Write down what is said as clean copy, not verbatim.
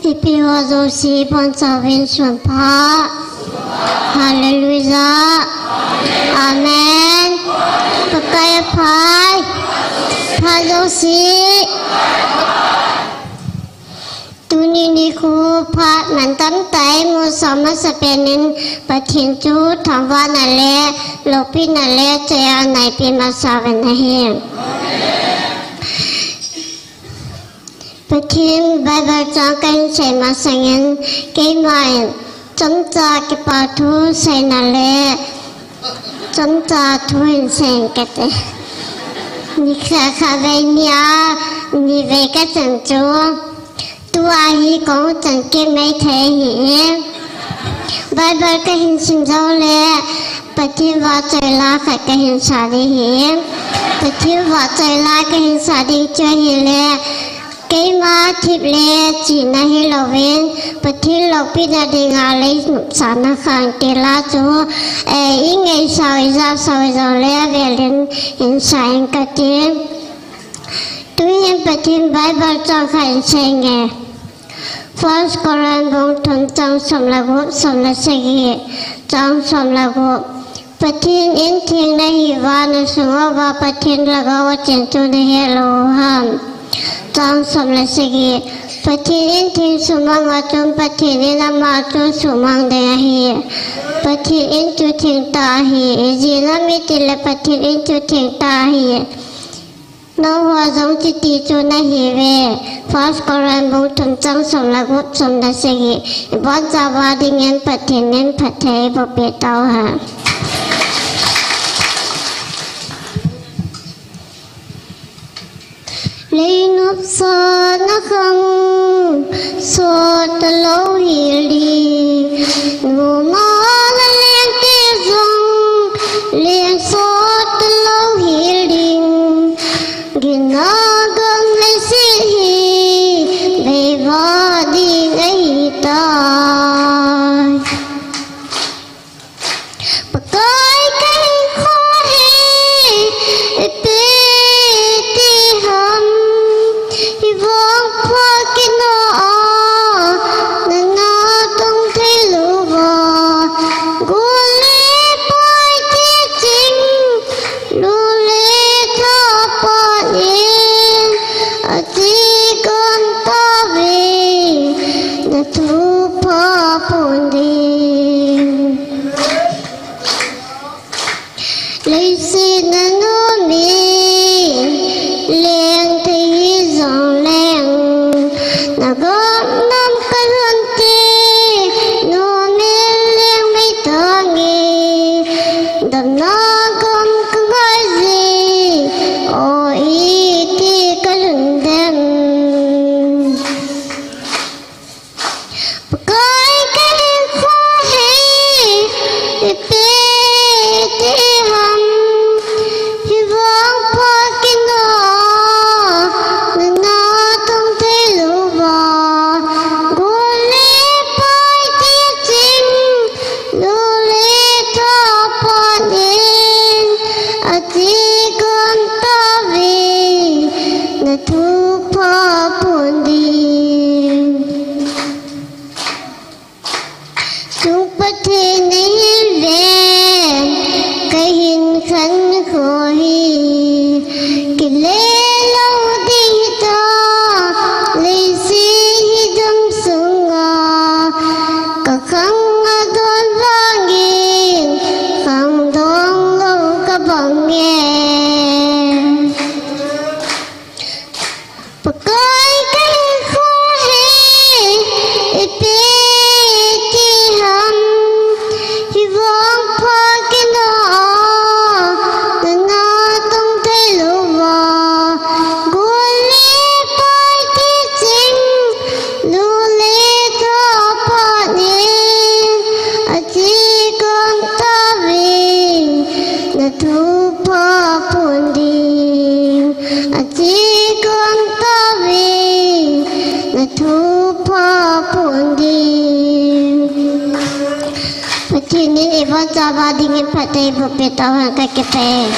ที่พี่ว่าโจซีพรสวินส่วนพระฮาเลลูยาอาเมนพระกายพายพระโจซีตุนีนิคูพระมันตั้งใจมูสามัสเป็นนินปะทินจูทำว่านั่นแหละโลพินั่นแหละเจ้าในปีมาสาวันเฮงปะทินใบใบจางกันใส่มาสังเงินเกี่ยมาจนจากิปาทูใส่นั่นแหละจนจากทุนเสียงกันเตนี่ข้าเวียนี่เวกัจังจูตัวฮีของจังเก็บไม่เทียบายบายก็เห็นสิ่งเจ้าเล่ปฏิวัติใจลาขัดก็เห็นสาดีเห็นปฏิวัติใจลาก็เห็นสาดีเจอเห็นเล่เกี่ยมาทิพเล่จีน่าให้เราเว้นปฏิเราพิจารณาเลยสารขังเตลาจูยิ่งไงสาวจะเล่เวลินเห็นสายกันเต็มตัวเองปฏิบัติบางจังขันเชงเงFirst Koran bong thun chang som lagu som la segi chang som lagu pathin in thing na hi wa na sunga wa pathin laga wa chen chu na he lo ham chang som la segi pathin in thing sumang wa chum pathin in ma chu sumang de hi pathin in chu thing ta hi ji na mi ti la pathin in chu thing ta hiน้องว่าจงจิตติจูนาฮีเวฟาสกอรันบุตรจังสมละกุศลดัชกีบอจาวาดิเงินปัทเทนินปัทเทบเปตาวหาลีนุสนักังสดตโลฮิลีนูมาลเลียงเกจงเลียงสดตโลฮิลีGinagam lesihi bevadi ngaitai pakai kai khohe peti ham hivang phakino nana tong theluwa gole pai ti ching lule thapa Ati kanta ve na tupa pundi Laisi na numi leng thi zong leng na gom nam kalunti numi leng mai tangi dam na gom kangai zi o iti kalundem pakai kai khohe peti ham hivang phakino nana tong theluwa gole pai ti ching lule thapanin ati gam ta ve na thupa pundi Supati nahi ve kahin khan khohi kile lo di ta lesi hidam sunga kakang adon bangin kang dong lo ka bangin pakai kai khohe peti ham hivang phakino nana tong theluwa gole pai ti ching lule thapanin ati kam ta ve na thupa pundi ati kam ta ve na thupa pundi Patinin iba java dingin patay bupitaw ang kakipe